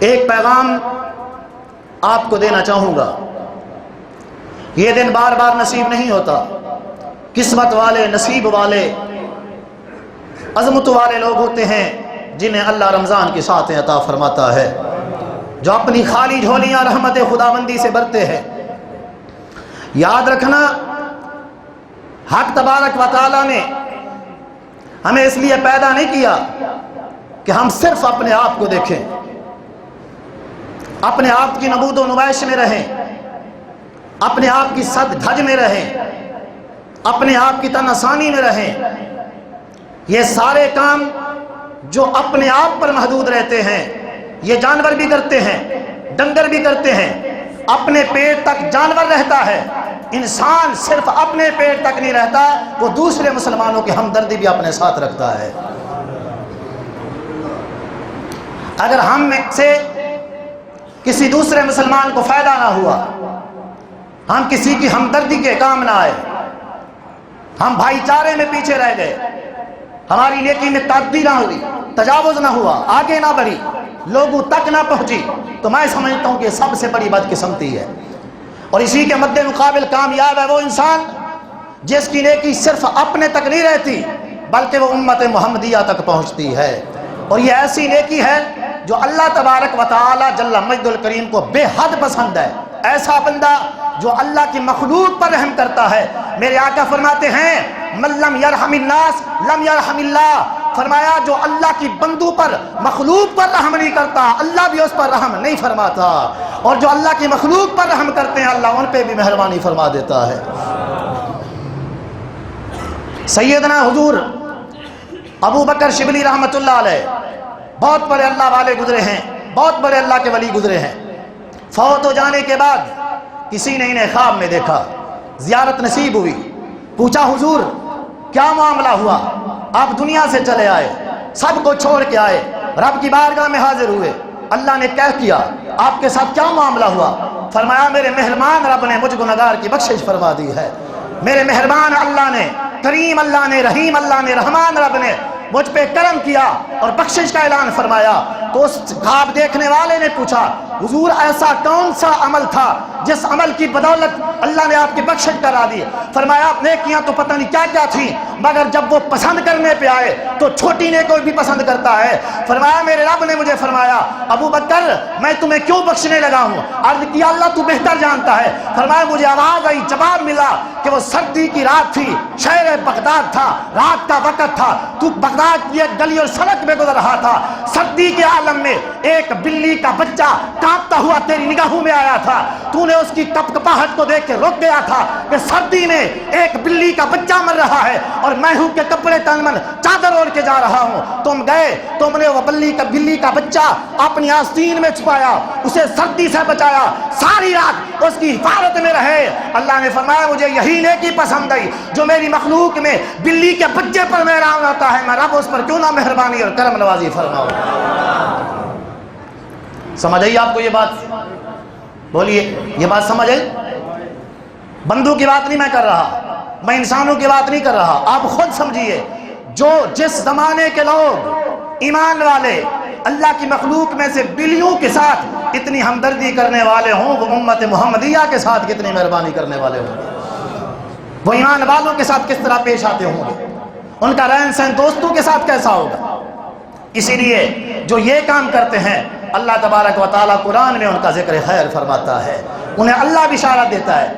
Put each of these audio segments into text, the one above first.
ایک پیغام آپ کو دینا چاہوں گا. یہ دن بار بار نصیب نہیں ہوتا. قسمت والے، نصیب والے، عظمت والے لوگ ہوتے ہیں جنہیں اللہ رمضان کی ساتیں عطا فرماتا ہے، جو اپنی خالی جھولیاں رحمت خداوندی سے بھرتے ہیں. یاد رکھنا، حق تبارک و تعالی نے ہمیں اس لیے پیدا نہیں کیا کہ ہم صرف اپنے آپ کو دیکھیں، اپنے آپ کی نمود و نمائش میں رہیں، اپنے آپ کی صد دھج میں رہیں، اپنے آپ کی تناسانی میں رہیں. یہ سارے کام جو اپنے آپ پر محدود رہتے ہیں یہ جانور بھی کرتے ہیں، ڈنگر بھی کرتے ہیں. اپنے پیٹ تک جانور رہتا ہے، انسان صرف اپنے پیٹ تک نہیں رہتا، وہ دوسرے مسلمانوں کی ہمدردی بھی اپنے ساتھ رکھتا ہے. اگر ہم میں سے کسی دوسرے مسلمان کو فائدہ نہ ہوا، ہم کسی کی ہمدردی کے کام نہ آئے، ہم بھائی چارے میں پیچھے رہ گئے، ہماری نیکی میں تعدی نہ ہوئی، تجاوز نہ ہوا، آگے نہ بڑھی، لوگوں تک نہ پہنچی، تو میں سمجھتا ہوں کہ سب سے بڑی بدقسمتی ہے. اور اسی کے مد مقابل کامیاب ہے وہ انسان جس کی نیکی صرف اپنے تک نہیں رہتی بلکہ وہ امت محمدیہ تک پہنچتی ہے. اور یہ ایسی نیکی ہے جو اللہ تبارک و تعالی جل مجد الکریم کو بے حد پسند ہے. ایسا بندہ جو اللہ کی مخلوق پر رحم کرتا ہے. میرے آقا فرماتے ہیں من لم یرحم الناس لم یرحم اللہ. فرمایا جو اللہ کی بندوں پر، مخلوق پر رحم نہیں کرتا، اللہ بھی اس پر رحم نہیں فرماتا. اور جو اللہ کی مخلوق پر رحم کرتے ہیں اللہ ان پہ بھی مہربانی فرما دیتا ہے. سیدنا حضور ابو بکر شبلی رحمۃ اللہ علیہ بہت بڑے اللہ والے گزرے ہیں، بہت بڑے اللہ کے ولی گزرے ہیں. فوت ہو جانے کے بعد کسی نے انہیں خواب میں دیکھا، زیارت نصیب ہوئی. پوچھا حضور کیا معاملہ ہوا؟ آپ دنیا سے چلے آئے، سب کو چھوڑ کے آئے، رب کی بارگاہ میں حاضر ہوئے، اللہ نے کیا کیا؟ آپ کے ساتھ کیا معاملہ ہوا؟ فرمایا میرے مہربان رب نے مجھ گنہگار کی بخشش فرما دی ہے. میرے مہربان اللہ نے، کریم اللہ نے، رحیم اللہ نے، رحمان رب نے مجھ پہ کرم کیا اور بخشش کا اعلان فرمایا. تو اس خواب دیکھنے والے نے پوچھا حضور ایسا کون سا عمل تھا جس عمل کی بدولت اللہ نے آپ کی بخشش کرا دی؟ فرمایا نیکیاں تو پتہ نہیں کیا کیا تھیں مگر جب وہ پسند کرنے پہ آئے تو چھوٹی نے کوئی بھی پسند کرتا ہے. فرمایا میرے رب نے مجھے فرمایا ابو بکر میں تمہیں کیوں بخشنے لگا ہوں؟ عرض کیا اللہ تو بہتر جانتا ہے. فرمایا مجھے آواز آئی، جواب ملا کہ وہ سردی کی رات تھی، شہر بغداد تھا، رات کا وقت تھا، تو بغداد کی ایک گلی اور سڑک میں گزر رہا تھا. سردی کے عالم میں ایک بلی کا بچہ کانپتا ہوا تیری نگاہوں میں آیا تھا. تو نے اس کی کپکپاہٹ کو دیکھ کے رک گیا تھا کہ سردی میں ایک بلی کا بچہ مر رہا ہے اور میں ہوں کہ کپڑے تن من چادر اوڑھ کے جا رہا ہوں. تم گئے، تم نے وہ بلی کا بچہ اپنی آستین میں چھپایا، اسے سردی سے بچایا، ساری رات اس کی حفاظت میں رہے. اللہ نے فرمایا مجھے یہی نیکی پسند آئی جو میری مخلوق میں بلی کے بچے پر مہربان ہوتا ہے، میں رب اس پر کیوں نہ مہربانی اور کرم نوازی فرماؤں. سمجھ آئی آپ کو یہ بات؟ بولیے یہ بات سمجھ آئی؟ بندوں کی بات نہیں میں کر رہا، میں انسانوں کی بات نہیں کر رہا. آپ خود سمجھیے جو جس زمانے کے لوگ ایمان والے اللہ کی مخلوق میں سے بلیوں کے ساتھ اتنی ہمدردی کرنے والے ہوں وہ امت محمدیہ کے ساتھ کتنی مہربانی کرنے والے ہوں. وہ ایمان والوں کے ساتھ کس طرح پیش آتے ہوں گے، ان کا رہن سہن دوستوں کے ساتھ کیسا ہوگا. اسی لیے جو یہ کام کرتے ہیں اللہ تبارک و تعالیٰ قرآن میں ان کا ذکر خیر فرماتا ہے، انہیں اللہ بشارت دیتا ہے.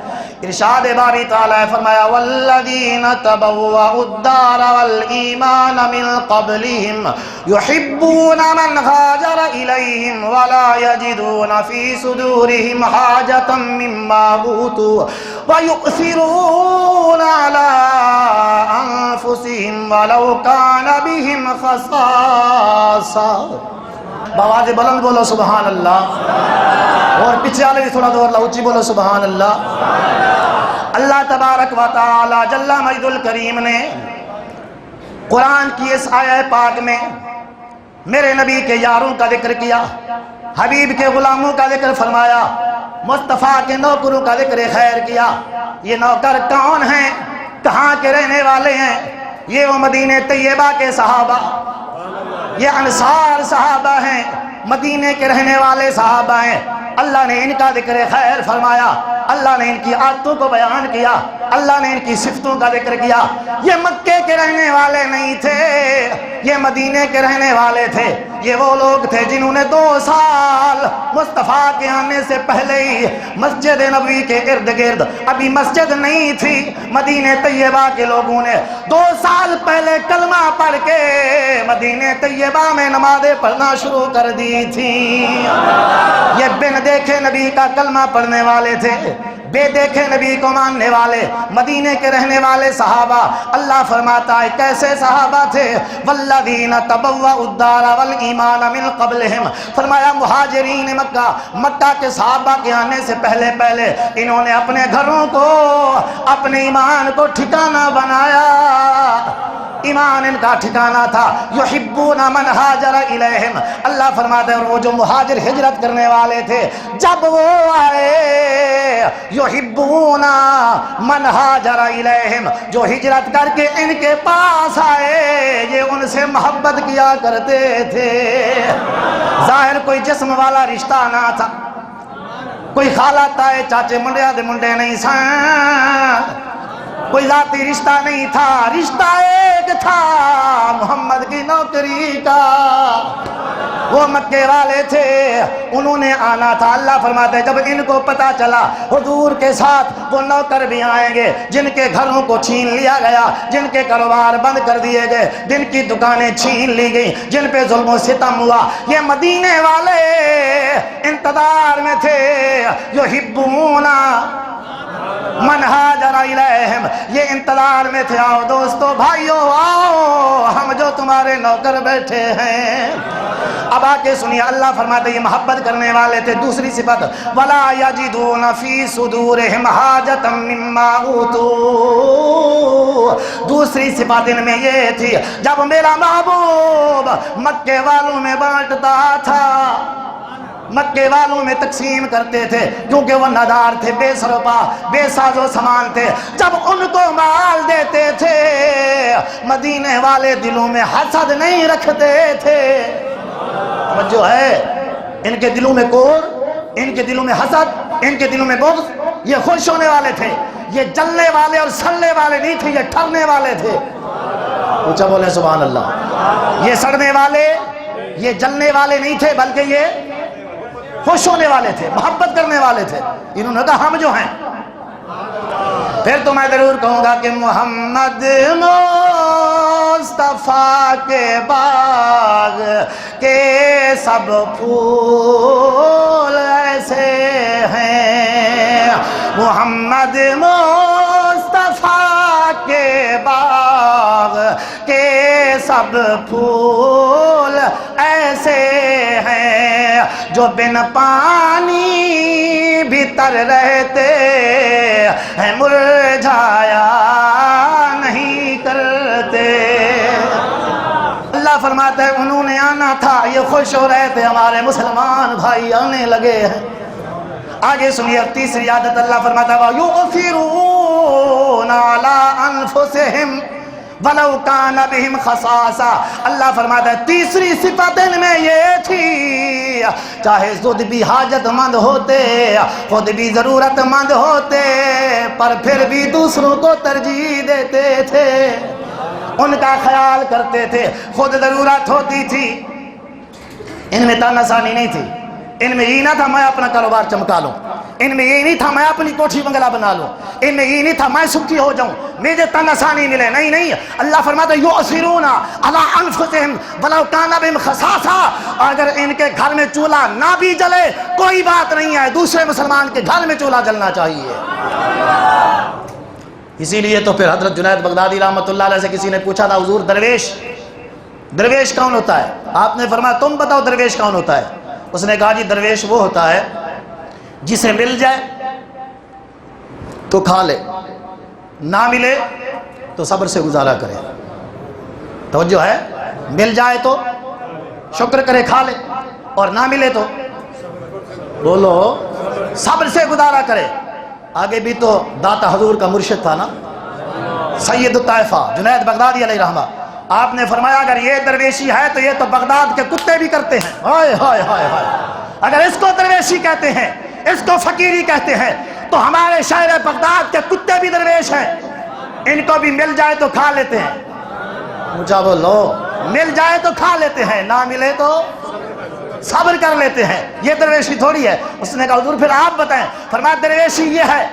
ارشاد باری تعالیٰ فرمایا والذین تبوؤا الدار والایمان من قبلہم یحبون من ہاجر الیہم ولا یجدون فی صدورہم حاجة مما اوتوا ویؤثرون علی انفسہم ولو کان بہم خصاصہ. بآواز بلند بولو سبحان اللہ، اور پیچھے والے بھی تھوڑا دور اونچی بولو سبحان اللہ. اللہ تبارک و تعالی جل مجد الکریم نے قرآن کی اس آیہ پاک میں میرے نبی کے یاروں کا ذکر کیا، حبیب کے غلاموں کا ذکر فرمایا، مصطفیٰ کے نوکروں کا ذکر خیر کیا. یہ نوکر کون ہیں؟ کہاں کے رہنے والے ہیں؟ یہ وہ مدینہ طیبہ کے صحابہ، یہ انصار صحابہ ہیں. مدینے کے رہنے والے صحابہ ہیں، اللہ نے ان کا ذکر خیر فرمایا، اللہ نے ان کی عادتوں کو بیان کیا، اللہ نے ان کی صفتوں کا ذکر کیا۔ یہ مکے کے رہنے والے نہیں تھے، یہ مدینے کے رہنے والے تھے۔ یہ وہ لوگ تھے جنہوں نے 2 سال مصطفیٰ کے آنے سے پہلے ہی مسجد نبوی کے ارد گرد، ابھی مسجد نہیں تھی، مدینہ طیبہ کے لوگوں نے 2 سال پہلے کلمہ پڑھ کے مدینہ طیبہ میں نمازیں پڑھنا شروع کر دی تھی۔ یہ بن دیکھے نبی کا کلمہ پڑھنے والے تھے، بے دیکھے نبی کو ماننے والے مدینے کے رہنے والے صحابہ۔ اللہ فرماتا ہے کیسے صحابہ تھے؟ والذین تبوأوا الدار والایمان من قبلہم، فرمایا مہاجرین مکہ، مکہ کے صحابہ کے آنے سے پہلے انہوں نے اپنے گھروں کو، اپنے ایمان کو ٹھکانہ بنایا۔ ایمان ان کا ٹھکانہ تھا۔ یحبون من ہاجر الیہم، اللہ فرماتا ہے اور وہ جو مہاجر ہجرت کرنے والے تھے جب وہ آئے، یحبون من ہاجر الیہم، جو ہجرت کر کے ان کے پاس آئے یہ ان سے محبت کیا کرتے تھے۔ ظاہر کوئی جسم والا رشتہ نہ تھا، کوئی خالہ تائے چاچے منڈیا دے منڈے نہیں سان، کوئی ذاتی رشتہ نہیں تھا، رشتہ ایک تھا محمد کی نوکری کا۔ وہ مکے والے تھے، انہوں نے آنا تھا۔ اللہ فرماتے ہیں جب ان کو پتا چلا حضور کے ساتھ وہ نوکر بھی آئیں گے جن کے گھروں کو چھین لیا گیا، جن کے کاروبار بند کر دیے گئے، جن کی دکانیں چھین لی گئی، جن پہ ظلم و ستم ہوا، یہ مدینے والے انتظار میں تھے۔ یحبون من ہاجر الیہم، یہ انتظار میں تھے، آؤ دوستو بھائیو آؤ ہم جو تمہارے نوکر بیٹھے ہیں۔ اب آکے سنیے اللہ فرماتے یہ محبت کرنے والے تھے۔ دوسری صفت وَلَا يَجِدُونَ فِي صُدُورِهِمْ حَاجَةً مِّمَّا أُوتُوا، دوسری صفت ان میں یہ تھی جب میرا محبوب مکے والوں میں بانٹتا تھا، مکے والوں میں تقسیم کرتے تھے، کیونکہ وہ ندار تھے، بے سروپا، بے ساز و سامان تھے، جب ان کو مال دیتے تھے مدینے والے دلوں میں حسد نہیں رکھتے تھے۔ جو ہے ان کے دلوں میں کور، ان کے دلوں میں حسد، ان کے دلوں میں بغض، یہ خوش ہونے والے تھے، یہ جلنے والے اور سڑنے والے نہیں تھے، یہ ٹھرنے والے تھے۔ اونچا بولیں سبحان اللہ۔ یہ سڑنے والے، یہ جلنے والے نہیں تھے بلکہ یہ خوش ہونے والے تھے، محبت کرنے والے تھے۔ انہوں نے کہا ہم جو ہیں، پھر تو میں ضرور کہوں گا کہ محمد مصطفیٰ کے باغ کے سب پھول ایسے ہیں، محمد مصطفیٰ کے باغ کے سب پھول ایسے ہیں جو بن پانی بھی تر رہتے ہیں، مرجھایا نہیں کرتے۔ اللہ فرماتا ہے انہوں نے آنا تھا، یہ خوش ہو رہے تھے، ہمارے مسلمان بھائی آنے لگے ہیں۔ آگے سنیے تیسری عادت اللہ فرماتا ہے وَيُؤْثِرُونَ عَلَىٰ أَنفُسِهِمْ وَلَوْ كَانَ بِهِمْ خَصَاصَةٌ، اللہ فرماتا ہے تیسری صفت ان میں یہ تھی چاہے خود بھی حاجت مند ہوتے، خود بھی ضرورت مند ہوتے، پر پھر بھی دوسروں کو ترجیح دیتے تھے، ان کا خیال کرتے تھے۔ خود ضرورت ہوتی تھی، ان میں تانسانی نہیں تھی، ان میں یہ نہ تھا میں اپنا کاروبار چمکا لوں، ان میں یہ نہیں تھا میں اپنی کوٹھی بنگلہ بنا لوں، ان میں یہ نہیں تھا میں سکھی ہو جاؤں، مجھے تناسانی ملے، نہیں نہیں۔ اللہ فرماتا ہے یؤثرون علی انفسہم ولو کان بہم خصاصہ، اگر ان کے گھر میں چولہا نہ بھی جلے کوئی بات نہیں ہے، دوسرے مسلمان کے گھر میں چولہا جلنا چاہیے۔ اسی لیے تو پھر حضرت جنید بغدادی رحمۃ اللہ علیہ سے کسی نے پوچھا تھا حضور درویش کون ہوتا ہے؟ آپ نے فرمایا تم بتاؤ درویش کون ہوتا ہے؟ اس نے کہا جی درویش وہ ہوتا ہے جسے مل جائے تو کھا لے، نہ ملے تو صبر سے گزارا کرے۔ توجہ ہے، مل جائے تو شکر کرے کھا لے، اور نہ ملے تو بولو صبر سے گزارا کرے۔ آگے بھی تو داتا حضور کا مرشد تھا نا، سید الطائفہ جنید بغدادی علیہ رحمہ، آپ نے فرمایا اگر یہ درویشی ہے تو یہ تو بغداد کے کتے بھی کرتے ہیں. ہائے ہائے ہائے ہائے. اگر اس کو درویشی کہتے ہیں، اس کو فقیری کہتے ہیں، تو ہمارے شہر بغداد کے کتے بھی درویش ہیں. ان کو بھی مل جائے تو کھا لیتے ہیں. اونچا بولو. مل جائے تو کھا لیتے ہیں، نہ ملے تو صبر کر لیتے ہیں. یہ درویشی تھوڑی ہے. اس نے کہا حضور پھر آپ بتائیں. فرمایا درویشی یہ ہے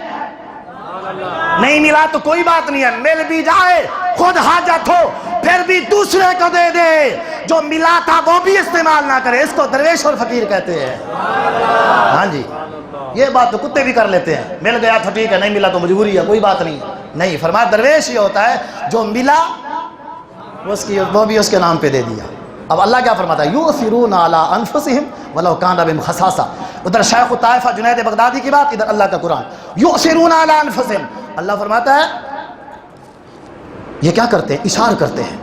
نہیں ملا تو کوئی بات نہیں ہے، مل بھی جائے خود حاجت ہو پھر بھی دوسرے کو دے دے، جو ملا تھا وہ بھی استعمال نہ کرے. اس کو درویش اور فقیر کہتے ہیں. ہاں جی، یہ بات تو کتے بھی کر لیتے ہیں. مل گیا تو ٹھیک ہے، نہیں ملا تو مجبوری ہے، کوئی بات نہیں. نہیں، فرمایا درویش یہ ہوتا ہے جو ملا وہ بھی اس کے نام پہ دے دیا. اب اللہ کیا فرماتا ہے؟ یؤثرون علی انفسہم ولو کان بہم خصاصہ. ادھر شیخ الطائفہ جنید بغدادی کی بات، ادھر اللہ کا قرآن. یؤثرون علی انفسہم. اللہ فرماتا ہے یہ کیا کرتے ہیں؟ اشار کرتے ہیں.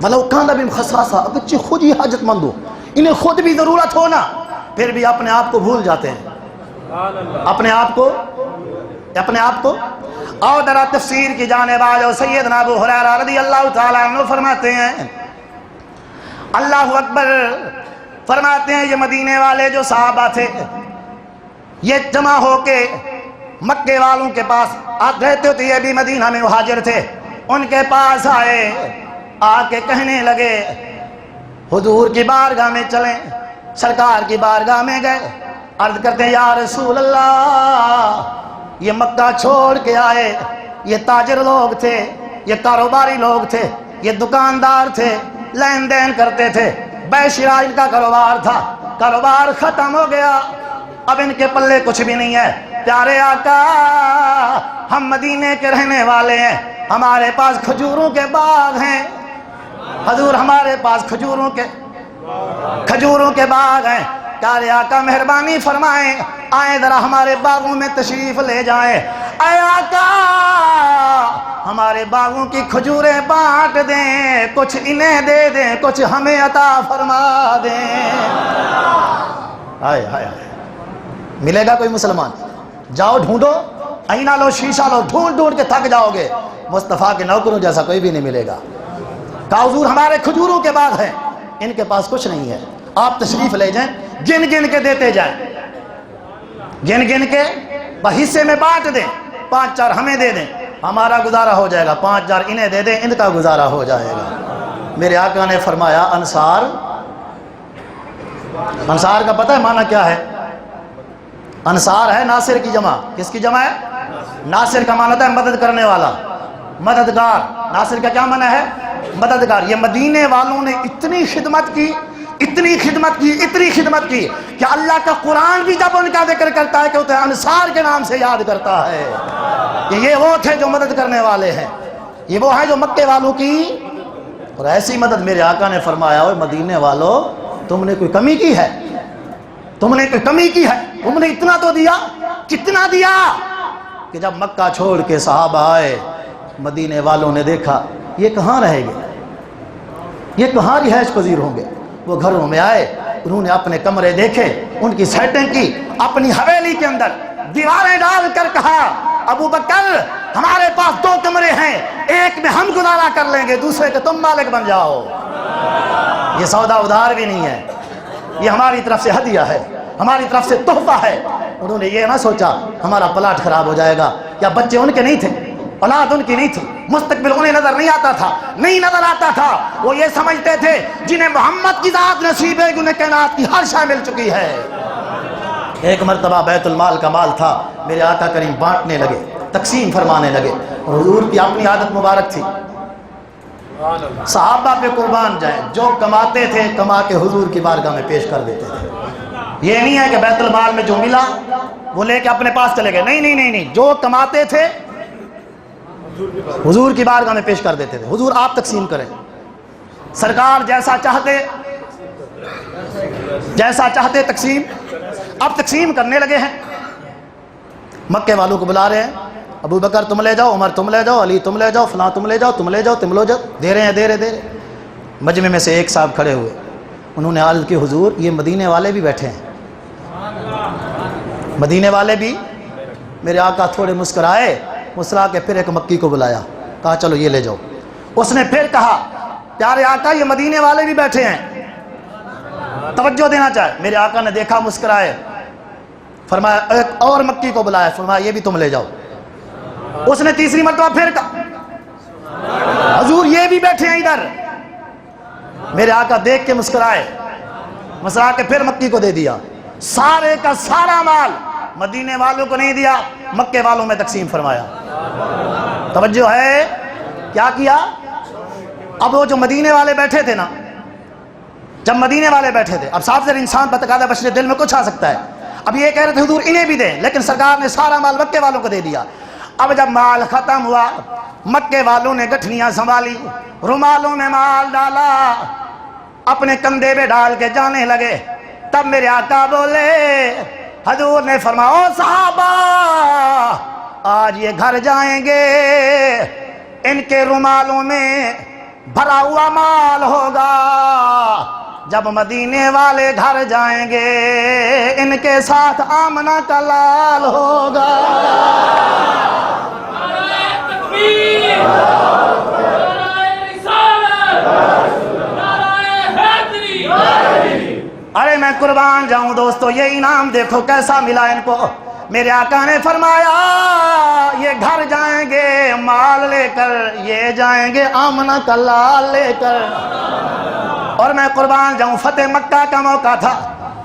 ولو کان بہم خصاصہ، اگرچہ خود ہی حاجت مند ہو، انہیں خود بھی ضرورت ہو نا، پھر بھی اپنے آپ کو بھول جاتے ہیں. اپنے آپ کو. اور ذرا تفسیر کی جانب آ جاؤ. سیدنا ابو ہریرہ رضی اللہ تعالیٰ عنہ فرماتے ہیں، اللہ اکبر، فرماتے ہیں یہ مدینے والے جو صحابہ تھے یہ جمع ہو کے مکے والوں کے پاس رہتے تھے، یہ بھی مدینہ میں مہاجر تھے. ان کے پاس آئے، آ کے کہنے لگے حضور کی بارگاہ میں چلیں. سرکار کی بارگاہ میں گئے، عرض کرتے ہیں یا رسول اللہ، یہ مکہ چھوڑ کے آئے، یہ تاجر لوگ تھے، یہ کاروباری لوگ تھے، یہ دکاندار تھے، لین دین کرتے تھے، بے شراء ان کا کاروبار تھا، کاروبار ختم ہو گیا، اب ان کے پلے کچھ بھی نہیں ہے. پیارے آقا، ہم مدینے کے رہنے والے ہیں، ہمارے پاس کھجوروں کے باغ ہیں. حضور ہمارے پاس کھجوروں کے باغ ہیں. پیارے آقا مہربانی فرمائیں، آئیں ذرا ہمارے باغوں میں تشریف لے جائیں. اے آقا، ہمارے باغوں کی کھجوریں بانٹ دیں، کچھ انہیں دے دیں، کچھ ہمیں عطا فرما دیں. ہائے ہائے ہائے. ملے گا کوئی مسلمان؟ جاؤ ڈھونڈو، آئینہ لو، شیشہ لو، ڈھونڈ ڈھونڈ کے تھک جاؤ گے. مصطفیٰ کے نوکروں جیسا کوئی بھی نہیں ملے گا. کہا حضور ہمارے کھجوروں کے باغ ہیں، ان کے پاس کچھ نہیں ہے، آپ تشریف لے جائیں، گن گن کے دیتے جائیں، گن گن کے حصے میں بانٹ دیں. 5-4 ہمیں دے دیں، ہمارا گزارا ہو جائے گا. 5-4 انہیں دے دیں، ان کا گزارا ہو جائے گا. میرے آقا نے فرمایا انصار کا پتہ ہے معنی کیا ہے؟ انصار ہے ناصر کی جمع. کس کی جمع ہے؟ ناصر کا معنی ہے مدد کرنے والا، مددگار. ناصر کا کیا معنی ہے؟ مددگار. یہ مدینے والوں نے اتنی خدمت کی کہ اللہ کا قرآن بھی جب ان کا ذکر کرتا ہے کہ اسے انصار کے نام سے یاد کرتا ہے کہ یہ وہ تھے جو مدد کرنے والے ہیں، یہ وہ ہیں جو مکے والوں کی. اور ایسی مدد میرے آقا نے فرمایا اوہ مدینے والوں، تم نے کوئی کمی کی ہے؟ تم نے اتنا تو دیا. کتنا دیا کہ جب مکہ چھوڑ کے صحابہ آئے، مدینے والوں نے دیکھا یہ کہاں رہیں گے، یہ کہاں رہائش پذیر ہوں گے. وہ گھروں میں آئے، انہوں نے اپنے کمرے دیکھے، ان کی سیٹنگ کی، اپنی حویلی کے اندر دیواریں ڈال کر کہا ابو بکر ہمارے پاس 2 کمرے ہیں، ایک میں ہم گزارا کر لیں گے، دوسرے کے تم مالک بن جاؤ. یہ سودا ادھار بھی نہیں ہے، یہ ہماری طرف سے ہدیہ ہے، ہماری طرف سے تحفہ ہے. انہوں نے یہ نہ سوچا ہمارا پلاٹ خراب ہو جائے گا. یا بچے ان کے نہیں تھے، اولاد ان کی نہیں تھی، مستقبل انہیں نظر نہیں آتا تھا. وہ یہ سمجھتے تھے جنہیں محمد کی ذات نصیب ہے انہیں کائنات کی ہر شے مل چکی ہے. ایک مرتبہ بیت المال کا مال تھا، میرے آقا کریم بانٹنے لگے، تقسیم فرمانے لگے. اور حضور کی اپنی عادت مبارک تھی، صحابہ پہ قربان جائیں، جو کماتے تھے کما کے حضور کی بارگاہ میں پیش کر دیتے تھے. یہ نہیں ہے کہ بیت المال میں جو ملا وہ لے کے اپنے پاس چلے گئے، نہیں، جو کماتے تھے حضور کی بارگاہ میں پیش کر دیتے تھے. حضور آپ تقسیم کریں، سرکار جیسا چاہتے تقسیم. اب تقسیم کرنے لگے ہیں، مکے والوں کو بلا رہے ہیں، ابو بکر تم لے جاؤ، عمر تم لے جاؤ، علی تم لے جاؤ، فلاں تم لے جاؤ، دے رہے ہیں. مجمع میں سے ایک صاحب کھڑے ہوئے، انہوں نے عرض کی حضور یہ مدینے والے بھی بیٹھے ہیں. مدینے والے بھی. میرے آقا تھوڑے مسکرا کے پھر ایک مکی کو بلایا، کہا چلو یہ لے جاؤ. اس نے پھر کہا پیارے آقا یہ مدینے والے بھی بیٹھے ہیں، توجہ دینا چاہے۔ میرے آقا نے دیکھا، مسکرائے، فرمایا ایک اور مکی کو بلایا، فرمایا یہ بھی تم لے جاؤ۔ اس نے تیسری مرتبہ پھر کہا حضور یہ بھی بیٹھے ہیں ادھر۔ میرے آقا دیکھ کے مسکرائے، مسکرا کے پھر مکی کو دے دیا۔ سارے کا سارا مال مدینے والوں کو نہیں دیا، مکے والوں میں تقسیم فرمایا۔ توجہ ہے، کیا کیا؟ اب وہ جو مدینے والے بیٹھے تھے نا، جب مدینے والے بیٹھے تھے، اب صاف ظاہر انسان بتقاضا بشر دل میں کچھ آ سکتا ہے، اب یہ کہہ رہے تھے حضور انہیں بھی دیں، لیکن سرکار نے سارا مال مکے والوں کو دے دیا۔ اب جب مال ختم ہوا، مکے والوں نے گٹھنیاں سنبھالی، رومالوں میں مال ڈالا، اپنے کندھے پہ ڈال کے جانے لگے۔ تب میرے آقا بولے، حضور نے فرمایا او صحابہ آج یہ گھر جائیں گے، ان کے رومالوں میں بھرا ہوا مال ہوگا، جب مدینے والے گھر جائیں گے ان کے ساتھ آمنہ کا لال ہوگا۔ ارے میں قربان جاؤں دوستو، یہ انعام دیکھو کیسا ملا ان کو۔ میرے آقا نے فرمایا یہ گھر جائیں گے مال لے کر، یہ جائیں گے آمنہ کا لال لے کر۔ اور میں قربان جاؤں، فتح مکہ کا موقع تھا،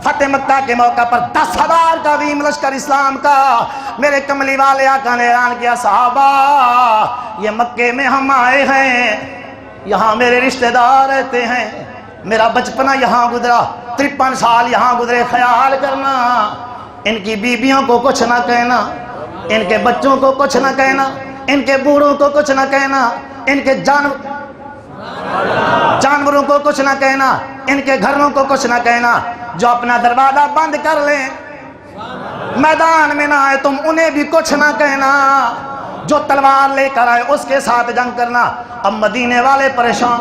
فتح مکہ کے موقع پر 10,000 کا عظیم لشکر اسلام کا میرے کملی والے آقا نے اعلان کیا، صحابہ یہ مکے میں ہم آئے ہیں، یہاں میرے رشتہ دار رہتے ہیں، میرا بچپنا یہاں گزرا، 53 سال یہاں گزرے، خیال کرنا ان کی بیویوں کو کچھ نہ کہنا، ان کے بچوں کو کچھ نہ کہنا، ان کے بوڑھوں کو کچھ نہ کہنا، ان کے جانوروں کو کچھ نہ کہنا، ان کے گھروں کو کچھ نہ کہنا، جو اپنا دروازہ بند کر لیں میدان میں نہ آئے تم انہیں بھی کچھ نہ کہنا، جو تلوار لے کر آئے اس کے ساتھ جنگ کرنا۔ اب مدینے والے پریشان،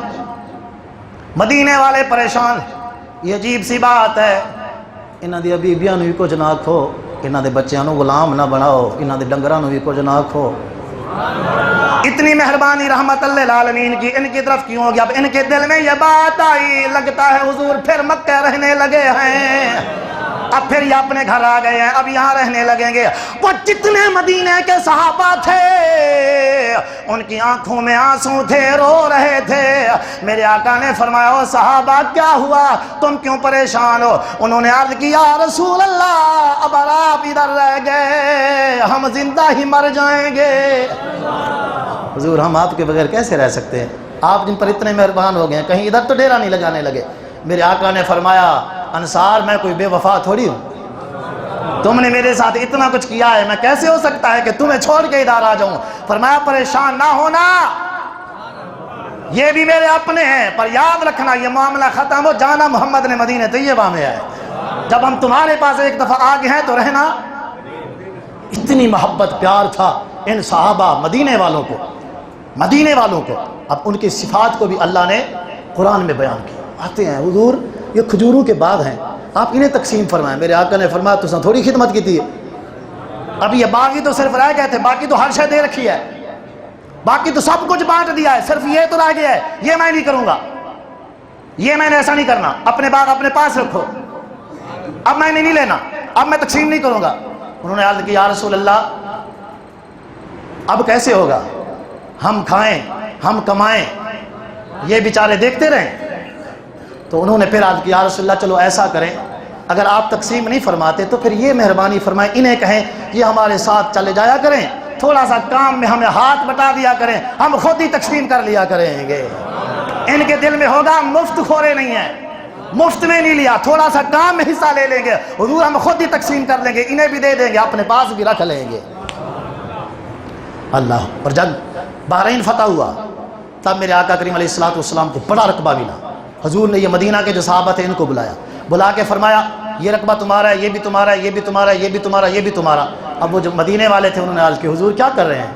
مدینے والے پریشان، یہ عجیب سی بات ہے، انہاں دی بیبیاں نو بھی کچھ نہ آکھو، انہاں دے بچیاں نو غلام نہ بناؤ، انہاں دے ڈنگراں نو بھی کچھ نہ آکھو۔ اتنی مہربانی رحمت اللہ العالمین کی ان کی طرف کیوں ہوگی؟ اب ان کے دل میں یہ بات آئی، لگتا ہے حضور پھر مکہ رہنے لگے ہیں، اب پھر یہ اپنے گھر آ گئے ہیں، اب یہاں رہنے لگیں گے۔ وہ جتنے مدینے کے صحابہ تھے ان کی آنکھوں میں آنسو تھے، رو رہے تھے۔ میرے آقا نے فرمایا او صحابہ کیا ہوا، تم کیوں پریشان ہو؟ انہوں نے عرض کی یا رسول اللہ اب آپ ادھر رہ گئے، ہم زندہ ہی مر جائیں گے۔ حضور ہم آپ کے بغیر کیسے رہ سکتے ہیں، آپ جن پر اتنے مہربان ہو گئے ہیں، کہیں ادھر تو ڈیرا نہیں لگانے لگے۔ میرے آقا نے فرمایا انصار میں کوئی بے وفا تھوڑی ہوں، تم نے میرے ساتھ اتنا کچھ کیا ہے، میں کیسے ہو سکتا ہے کہ تمہیں چھوڑ کے ادھر آ جاؤں؟ فرمایا پریشان نہ ہونا، یہ بھی میرے اپنے ہیں، پر یاد رکھنا یہ معاملہ ختم ہو جانا محمد نے مدینہ طیبہ میں ہے، جب ہم تمہارے پاس ایک دفعہ آ گئے ہیں تو رہنا۔ اتنی محبت پیار تھا ان صحابہ مدینے والوں کو، مدینے والوں کو۔ اب ان کی صفات کو بھی اللہ نے قرآن میں بیان کیا۔ آتے ہیں حضور یہ کھجوروں کے باغ ہیں، آپ انہیں تقسیم فرمائیں۔ میرے آقا نے فرمایا تُس نے تھوڑی خدمت کی تھی، اب یہ باغی تو صرف رہ گئے تھے، باقی تو ہر شے دے رکھی ہے، باقی تو سب کچھ بانٹ دیا ہے، صرف یہ تو رہ گیا ہے، یہ میں نہیں کروں گا، یہ میں نے ایسا نہیں کرنا، اپنے باغ اپنے پاس رکھو، اب میں نے نہیں لینا، اب میں تقسیم نہیں کروں گا۔ انہوں نے عرض کی یا رسول اللہ اب کیسے ہوگا، ہم کھائیں ہم کمائیں یہ بیچارے دیکھتے رہیں؟ تو انہوں نے پھر عرض کیا یا رسول اللہ چلو ایسا کریں، اگر آپ تقسیم نہیں فرماتے تو پھر یہ مہربانی فرمائیں انہیں کہیں یہ ہمارے ساتھ چلے جایا کریں، تھوڑا سا کام میں ہمیں ہاتھ بٹا دیا کریں، ہم خود ہی تقسیم کر لیا کریں گے۔ ان کے دل میں ہوگا مفت خورے نہیں ہیں، مفت میں نہیں لیا، تھوڑا سا کام میں حصہ لے لیں گے، حضور ہم خود ہی تقسیم کر لیں گے، انہیں بھی دے دیں گے، اپنے پاس بھی رکھ لیں گے۔ اللہ، اور جب بحرین فتح ہوا تب میرے آقا کریم علیہ السلام کو بڑا رقبہ ملا۔ حضور نے یہ مدینہ کے جو صحابہ تھے ان کو بلایا، بلا کے فرمایا یہ رقبہ تمہارا ہے، یہ بھی تمہارا ہے، یہ بھی تمہارا ہے، یہ بھی تمہارا، یہ بھی تمہارا۔ اب وہ جو مدینے والے تھے انہوں نے عرض کی حضور کیا کر رہے ہیں،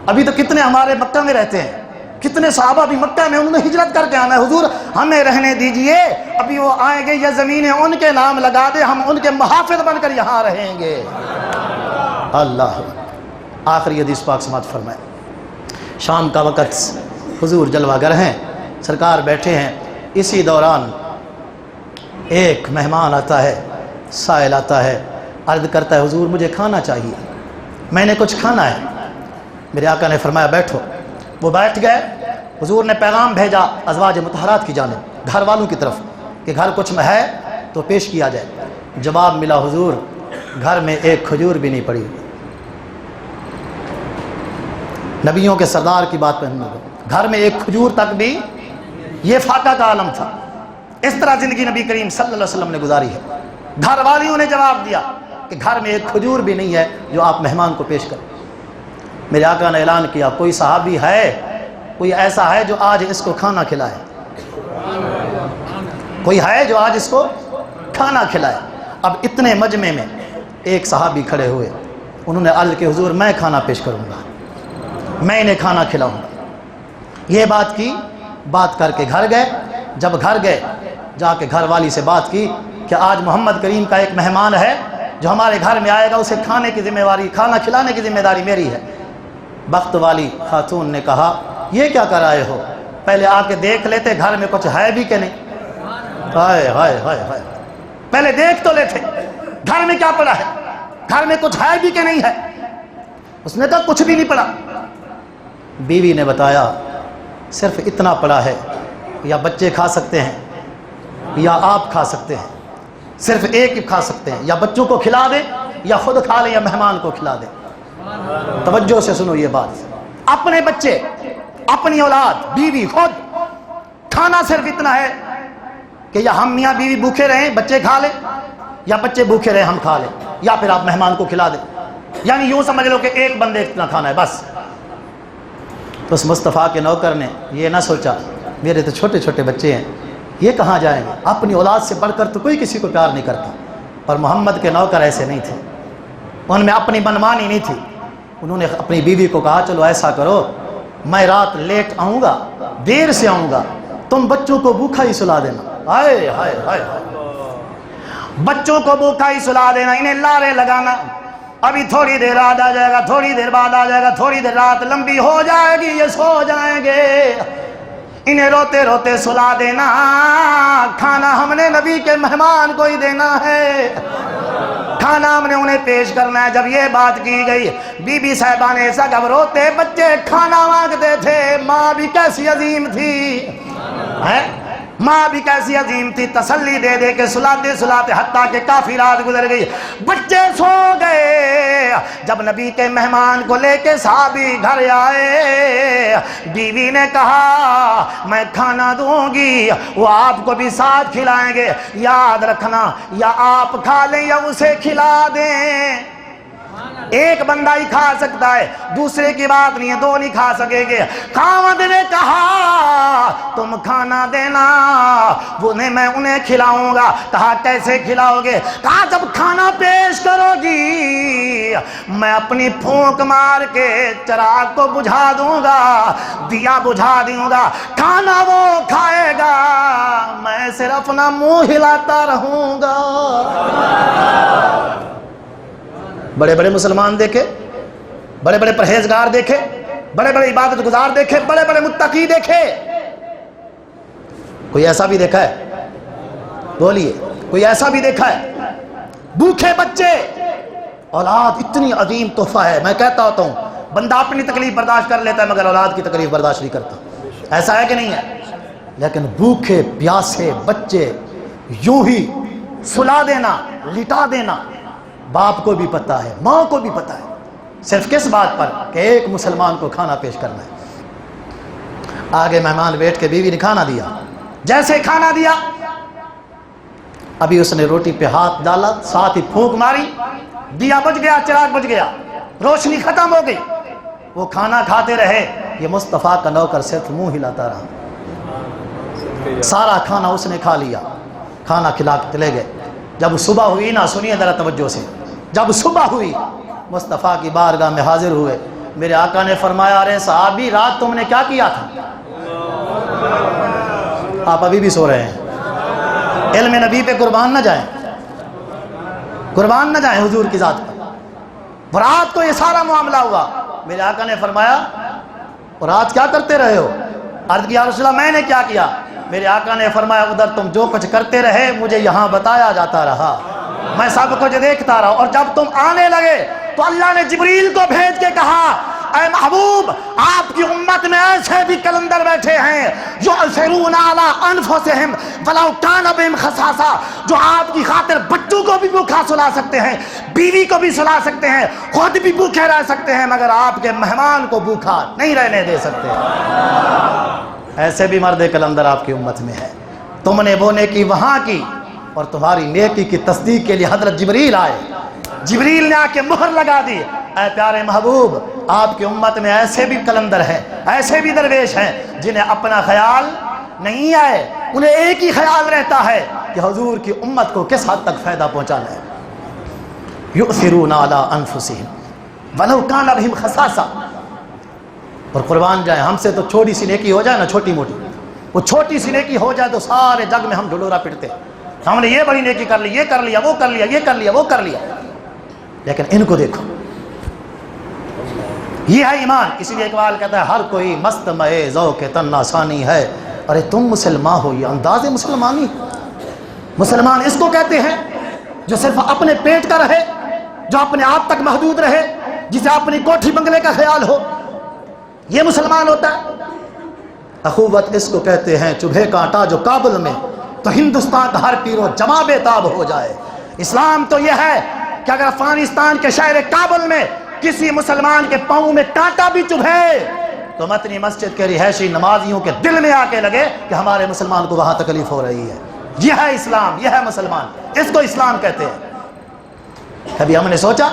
ابھی تو کتنے ہمارے مکہ میں رہتے ہیں، کتنے صحابہ بھی مکہ میں، انہوں نے ہجرت کر کے آنا ہے، حضور ہمیں رہنے دیجئے، ابھی وہ آئیں گے یہ زمینیں ان کے نام لگا دے، ہم ان کے محافظ بن کر یہاں رہیں گے۔ اللہ، آخری حدیث پاک سماعت فرمائے۔ شام کا وقت، حضور جلوہ گر ہیں، سرکار بیٹھے ہیں، اسی دوران ایک مہمان آتا ہے، سائل آتا ہے، عرض کرتا ہے حضور مجھے کھانا چاہیے، میں نے کچھ کھانا ہے۔ میرے آقا نے فرمایا بیٹھو۔ وہ بیٹھ گئے۔ حضور نے پیغام بھیجا ازواج مطہرات کی جانب، گھر والوں کی طرف، کہ گھر کچھ میں ہے تو پیش کیا جائے۔ جواب ملا حضور گھر میں ایک کھجور بھی نہیں پڑی ہوئی۔ نبیوں کے سردار کی بات پہ گھر میں ایک کھجور تک بھی، یہ فاقہ کا عالم تھا۔ اس طرح زندگی نبی کریم صلی اللہ علیہ وسلم نے گزاری ہے۔ گھر والیوں نے جواب دیا کہ گھر میں ایک کھجور بھی نہیں ہے جو آپ مہمان کو پیش کریں۔ میرے آقا نے اعلان کیا کوئی صحابی ہے، کوئی ایسا ہے جو آج اس کو کھانا کھلائے، کوئی ہے جو آج اس کو کھانا کھلائے۔ اب اتنے مجمع میں ایک صحابی کھڑے ہوئے، انہوں نے عرض کہ حضور میں کھانا پیش کروں گا، میں انہیں کھانا کھلاؤں گا۔ یہ بات کی، بات کر کے گھر گئے۔ جب گھر گئے جا کے گھر والی سے بات کی کہ آج محمد کریم کا ایک مہمان ہے جو ہمارے گھر میں آئے گا، اسے کھانے کی ذمہ داری، کھانا کھلانے کی ذمہ داری میری ہے۔ بخت والی خاتون نے کہا یہ کیا کر آئے ہو، پہلے آ کے دیکھ لیتے گھر میں کچھ ہے بھی کہ نہیں۔ ہائے ہائے ہائے ہائے، پہلے دیکھ تو لیتے گھر میں کیا پڑا ہے، گھر میں کچھ ہے بھی کہ نہیں ہے۔ اس نے کہا کچھ بھی نہیں پڑا۔ بیوی نے بتایا صرف اتنا پڑا ہے، یا بچے کھا سکتے ہیں یا آپ کھا سکتے ہیں، صرف ایک ہی کھا سکتے ہیں، یا بچوں کو کھلا دیں یا خود کھا لیں یا مہمان کو کھلا دیں۔ توجہ سے سنو یہ بات، اپنے بچے، اپنی اولاد، بیوی، خود، کھانا صرف اتنا ہے کہ یا ہم میاں بیوی بھوکے رہیں بچے کھا لیں، یا بچے بھوکے رہیں ہم کھا لیں، یا پھر آپ مہمان کو کھلا دیں۔ یعنی یوں سمجھ لو کہ ایک بندے اتنا کھانا ہے بس۔ تو اس مصطفیٰ کے نوکر نے یہ نہ سوچا میرے تو چھوٹے چھوٹے بچے ہیں، یہ کہاں جائیں گے، اپنی اولاد سے بڑھ کر تو کوئی کسی کو پیار نہیں کرتا۔ اور محمد کے نوکر ایسے نہیں تھے، ان میں اپنی منمانی نہیں تھی۔ انہوں نے اپنی بیوی کو کہا چلو ایسا کرو، میں رات لیٹ آؤں گا، دیر سے آؤں گا، تم بچوں کو بھوکا ہی سلا دینا۔ ہائے ہائے ہائے، بچوں کو بھوکا ہی سلا دینا، انہیں لارے لگانا، ابھی تھوڑی دیر بعد آ جائے گا، تھوڑی دیر بعد آ جائے گا، تھوڑی دیر رات لمبی ہو جائے گی، یہ سو جائیں گے، انہیں روتے روتے سلا دینا، کھانا ہم نے نبی کے مہمان کو ہی دینا ہے، کھانا ہم نے انہیں پیش کرنا ہے۔ جب یہ بات کی گئی، بی بی صاحبہ نے سب روتے بچے کھانا مانگتے تھے، ماں بھی کیسی عظیم تھی، ماں بھی کیسی عظیم تھی، تسلی دے دے کے سلاتے سلاتے حتیٰ کہ کافی رات گزر گئی، بچے سو گئے۔ جب نبی کے مہمان کو لے کے صحابی گھر آئے، بیوی نے کہا میں کھانا دوں گی، وہ آپ کو بھی ساتھ کھلائیں گے، یاد رکھنا یا آپ کھا لیں یا اسے کھلا دیں، ایک بندہ ہی کھا سکتا ہے، دوسرے کی بات نہیں ہے، دو نہیں کھا سکیں گے۔ خاوند نے کہا تم کھانا دینا، میں انہیں کھلاؤں گا۔ کہا کیسے کھلاؤ گے؟ کہا جب کھانا پیش کرو گی میں اپنی پھونک مار کے چراغ کو بجھا دوں گا، دیا بجھا دوں گا، کھانا وہ کھائے گا، میں صرف اپنا منہ ہلاتا رہوں گا۔ بڑے بڑے مسلمان دیکھے، بڑے بڑے پرہیزگار دیکھے، بڑے بڑے عبادت گزار دیکھے، بڑے بڑے متقی دیکھے، کوئی ایسا بھی دیکھا ہے؟ بولیے، کوئی ایسا بھی دیکھا ہے؟ بھوکے بچے، اولاد اتنی عظیم تحفہ ہے۔ میں کہتا ہوتا ہوں بندہ اپنی تکلیف برداشت کر لیتا ہے مگر اولاد کی تکلیف برداشت نہیں کرتا، ایسا ہے کہ نہیں ہے؟ لیکن بھوکے پیاسے بچے یوں ہی سلا دینا، لٹا دینا، باپ کو بھی پتہ ہے، ماں کو بھی پتہ ہے، صرف کس بات پر کہ ایک مسلمان کو کھانا پیش کرنا ہے۔ آگے مہمان بیٹھ کے بیوی نے کھانا دیا، جیسے کھانا دیا ابھی اس نے روٹی پہ ہاتھ ڈالا، ساتھ ہی پھونک ماری، دیا بجھ گیا، چراغ بجھ گیا، روشنی ختم ہو گئی، وہ کھانا کھاتے رہے، یہ مصطفیٰ کا نوکر صرف منہ ہلاتا رہا۔ سارا کھانا اس نے کھا لیا، کھانا کھلا کے چلے گئے۔ جب صبح ہوئی نا، سنیے ذرا توجہ سے، جب صبح ہوئی مصطفیٰ کی بارگاہ میں حاضر ہوئے، میرے آقا نے فرمایا ارے صحابی رات تم نے کیا کیا تھا؟ آپ ابھی بھی سو رہے ہیں، علم نبی پہ قربان نہ جائیں، قربان نہ جائیں حضور کی ذات پر۔ رات کو یہ سارا معاملہ ہوا، میرے آقا نے فرمایا رات کیا کرتے رہے ہو؟ عرض کیا رسول اللہ میں نے کیا کیا؟ میرے آقا نے فرمایا ادھر تم جو کچھ کرتے رہے مجھے یہاں بتایا جاتا رہا، میں سب کچھ دیکھتا رہا، اور جب تم آنے لگے تو اللہ نے جبریل کو بھیج کے کہا اے محبوب آپ کی امت میں ایسے بھی کلندر بیٹھے ہیں یؤثرون علی انفسہم ولو کان بہم خصاصہ، جو آپ کی خاطر بچوں کو بھی بھوکا سلا سکتے ہیں، بیوی کو بھی سلا سکتے ہیں، خود بھی بھوکے رہ سکتے ہیں، مگر آپ کے مہمان کو بھوکا نہیں رہنے دے سکتے۔ ایسے بھی مرد کلندر آپ کی امت میں ہے۔ تم نے وہ نیکی وہاں کی اور تمہاری نیکی کی تصدیق کے لیے حضرت جبریل آئے، جبریل نے آ کے مہر لگا دی، اے پیارے محبوب آپ کی امت میں ایسے بھی کلندر ہیں، ایسے بھی درویش ہیں جنہیں اپنا خیال نہیں آئے، انہیں ایک ہی خیال رہتا ہے کہ حضور کی امت کو کس حد تک فائدہ پہنچانا ہے۔ یؤثرون علی انفسہم ولو کان بہم خصاصہ، اور قربان جائیں ہم سے تو چھوٹی سی نیکی ہو جائے نا، چھوٹی موٹی، وہ چھوٹی سی نیکی ہو جائے تو سارے جگ میں ہم ڈھلورا پٹتے ہیں، ہم نے یہ بڑی نیکی کر لی، یہ کر لیا، وہ کر لیا، یہ کر لیا، وہ کر لیا، لیکن ان کو دیکھو، یہ ہے ایمان۔ اسی لیے اقبال کہتا ہے ہر کوئی مست مئے ذوق تن آسانی ہے، ارے تم مسلمان ہو، یہ انداز مسلمانی۔ مسلمان اس کو کہتے ہیں جو صرف اپنے پیٹ کا رہے، جو اپنے آپ تک محدود رہے، جسے اپنی کوٹھی بنگلے کا خیال ہو، یہ مسلمان ہوتا ہے۔ اخوت اس کو کہتے ہیں چبھے کانٹا جو کابل میں تو ہندوستان کا ہر پیرو جمع بے تاب ہو جائے۔ اسلام تو یہ ہے کہ اگر افغانستان کے شہر کابل میں کسی مسلمان کے پاؤں میں کانٹا بھی چبھے تو متنی مسجد کے رہائشی نمازیوں کے دل میں آ کے لگے کہ ہمارے مسلمان کو وہاں تکلیف ہو رہی ہے۔ یہ ہے اسلام، یہ ہے مسلمان، اس کو اسلام کہتے ہیں۔ کبھی ہم نے سوچا